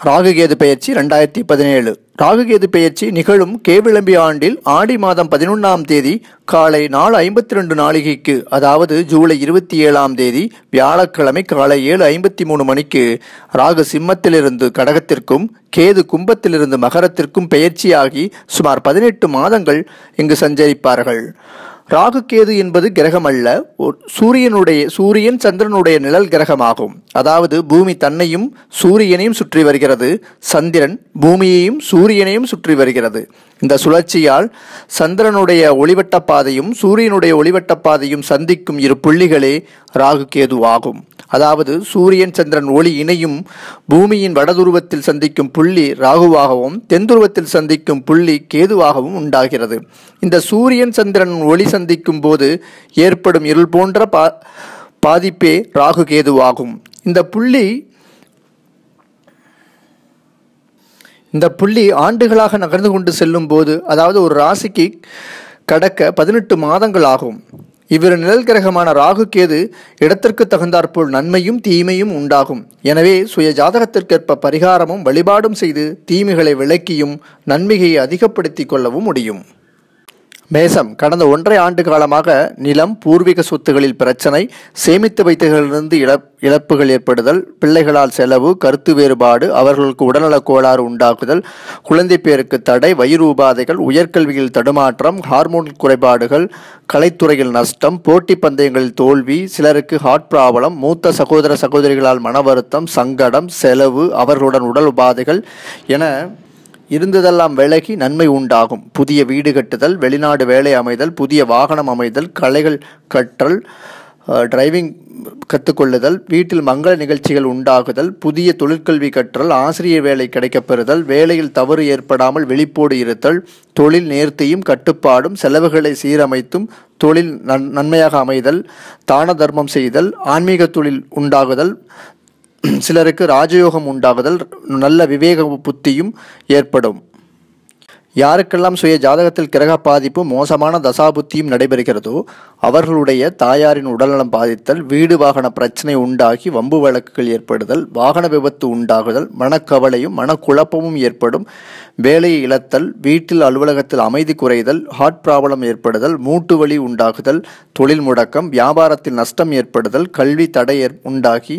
ராகுகேது பெயர்ச்சி 2017. ராகுகேது பெயர்ச்சி நிகழும் கேவிளம்பி ஆண்டில் ஆடி மாதம் 11ஆம் தேதி காலை 4:52 அதாவது ஜூலை 27ஆம் தேதி வியாழக்கிழமை காலை 7:53 மணிக்கு ராகு சிம்மத்திலிருந்து கடகத்திற்கும் கேது கும்பத்திலிருந்து மகரத்திற்கும் பெயர்ச்சியாகி சுமார் 18 மாதங்கள் இங்கு சஞ்சரிப்பார்கள். ராகு கேது என்பது கிரகம் அல்ல, சூரியன் சந்திரனுடைய நிழல் கிரகமாகும். அதாவது பூமி தன்னையும் சூரியனையும் சுற்றி வருகிறது, சந்திரன் பூமியையும் சூரியனையும் சுற்றி வருகிறது. இந்த சுழற்சியால் சந்திரனுடைய ஒளிவட்ட பாதையும் சூரியனுடைய ஒளிவட்ட பாதையும் சந்திக்கும் இரு புள்ளிகளே ராகு கேது ஆகும். அதாவது சூரியன் சந்திரன் ஒளி இணையும் பூமியின் வடதுருவத்தில் சந்திக்கும் புள்ளி ராகுவாகவும் தென்துருவத்தில் சந்திக்கும் புள்ளி கேதுவாகவும் உண்டாகிறது. இந்த சூரியன் சந்திரன் ஒளி சந்திக்கும் போது ஏற்படும் இருள் போன்ற பாதிப்பே ராகு கேதுவாகும். இந்த புள்ளி ஆண்டுகளாக நகர்ந்து கொண்டு செல்லும் போது, அதாவது ஒரு ராசிக்கு கடக்க 18 மாதங்கள் ஆகும். இவ்விரு நிழல் கிரகமான ராகு கேது இடத்திற்கு தகுந்தாற்போல் நன்மையும் தீமையும் உண்டாகும். எனவே சுய ஜாதகத்திற்கேற்ப பரிகாரமும் வழிபாடும் செய்து தீமைகளை விலக்கியும் நன்மையை அதிகப்படுத்தி கொள்ளவும் முடியும். மேசம். கடந்த 1.5 ஆண்டு காலமாக நிலம், பூர்வீக சொத்துகளில் பிரச்சனை, சேமித்து வைத்ததிலிருந்து இழப்புகள் ஏற்படுதல், பிள்ளைகளால் செலவு, கருத்து வேறுபாடு, அவர்களுக்கு உடல்நலக் கோளாறு உண்டாக்குதல், குழந்தை பேருக்கு தடை, வயிறு உபாதைகள், உயர்கல்வியில் தடுமாற்றம், ஹார்மோன் குறைபாடுகள், கலைத்துறையில் நஷ்டம், போட்டி பந்தயங்களில் தோல்வி, சிலருக்கு ஹார்ட் ப்ராப்ளம், மூத்த சகோதர சகோதரிகளால் மன வருத்தம், சங்கடம், செலவு, அவர்களுடன் உடல் உபாதைகள் என இருந்ததெல்லாம் விலகி நன்மை உண்டாகும். புதிய வீடு கட்டுதல், வெளிநாடு வேலை அமைதல், புதிய வாகனம் அமைதல், கலைகள் கற்றல், டிரைவிங் கற்றுக்கொள்ளுதல், வீட்டில் மங்கள நிகழ்ச்சிகள் உண்டாகுதல், புதிய தொழிற்கல்வி கற்றல், ஆசிரியர் வேலை கிடைக்கப்பெறுதல், வேலையில் தவறு ஏற்படாமல் விழிப்போடு இருத்தல், தொழில் நேர்த்தியும் கட்டுப்பாடும், செலவுகளை சீரமைத்தும் தொழில் நன்மையாக அமைதல், தான தர்மம் செய்தல், ஆன்மீக தொழில் உண்டாகுதல், சிலருக்கு ராஜயோகம் உண்டாகுதல், நல்ல விவேக புத்தியும் ஏற்படும். யாருக்கெல்லாம் சுய ஜாதகத்தில் கிரக பாதிப்பும் மோசமான தசாபுத்தியும் நடைபெறுகிறதோ அவர்களுடைய தாயாரின் உடல்நலம் பாதித்தல், வீடு வாகன பிரச்சனை உண்டாகி வம்பு வழக்குகள் ஏற்படுதல், வாகன விபத்து உண்டாகுதல், மனக்கவலையும் மனக்குழப்பமும் ஏற்படும், வேலையை இழத்தல், வீட்டில் அலுவலகத்தில் அமைதி குறைதல், ஹார்ட் ப்ராப்ளம் ஏற்படுதல், மூட்டு வலி உண்டாகுதல், தொழில் முடக்கம், வியாபாரத்தில் நஷ்டம் ஏற்படுதல், கல்வி தடை உண்டாகி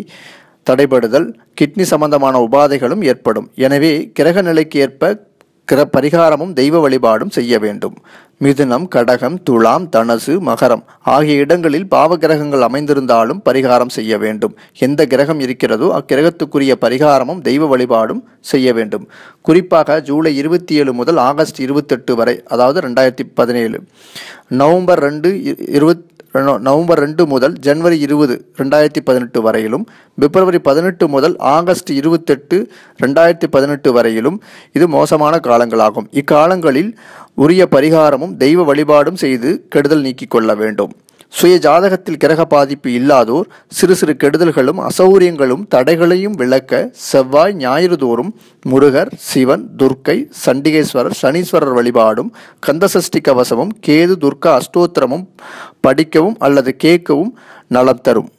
தடைபடுதல், கிட்னி சம்பந்தமான உபாதைகளும் ஏற்படும். எனவே கிரக நிலைக்கு ஏற்ப பரிகாரமும் தெய்வ வழிபாடும் செய்ய வேண்டும். மிதுனம், கடகம், துலாம், தனுசு, மகரம் ஆகிய இடங்களில் பாவ கிரகங்கள் அமைந்திருந்தாலும் பரிகாரம் செய்ய வேண்டும். எந்த கிரகம் இருக்கிறதோ அக்கிரகத்துக்குரிய பரிகாரமும் தெய்வ வழிபாடும் செய்ய வேண்டும். குறிப்பாக ஜூலை 27 முதல் ஆகஸ்ட் 28 வரை, அதாவது 2017, நவம்பர் 2 முதல் ஜனவரி 20, 2018 வரையிலும், பிப்ரவரி 18 முதல் ஆகஸ்ட் 28, 2018 வரையிலும் இது மோசமான காலங்களாகும். இக்காலங்களில் உரிய பரிகாரமும் தெய்வ வழிபாடும் செய்து கெடுதல் நீக்கிக் கொள்ள வேண்டும். சுய ஜாதகத்தில் கிரக பாதிப்பு இல்லாதோர் சிறு சிறு கெடுதல்களும் அசௌரியங்களும் தடைகளையும் விளக்க செவ்வாய் ஞாயிறு தோறும் முருகர், சிவன், துர்க்கை, சண்டிகேஸ்வரர், சனீஸ்வரர் வழிபாடும், கந்தசஷ்டி கவசமும், கேது துர்கா அஷ்டோத்திரமும் படிக்கவும் அல்லது கேட்கவும் நலம் தரும்.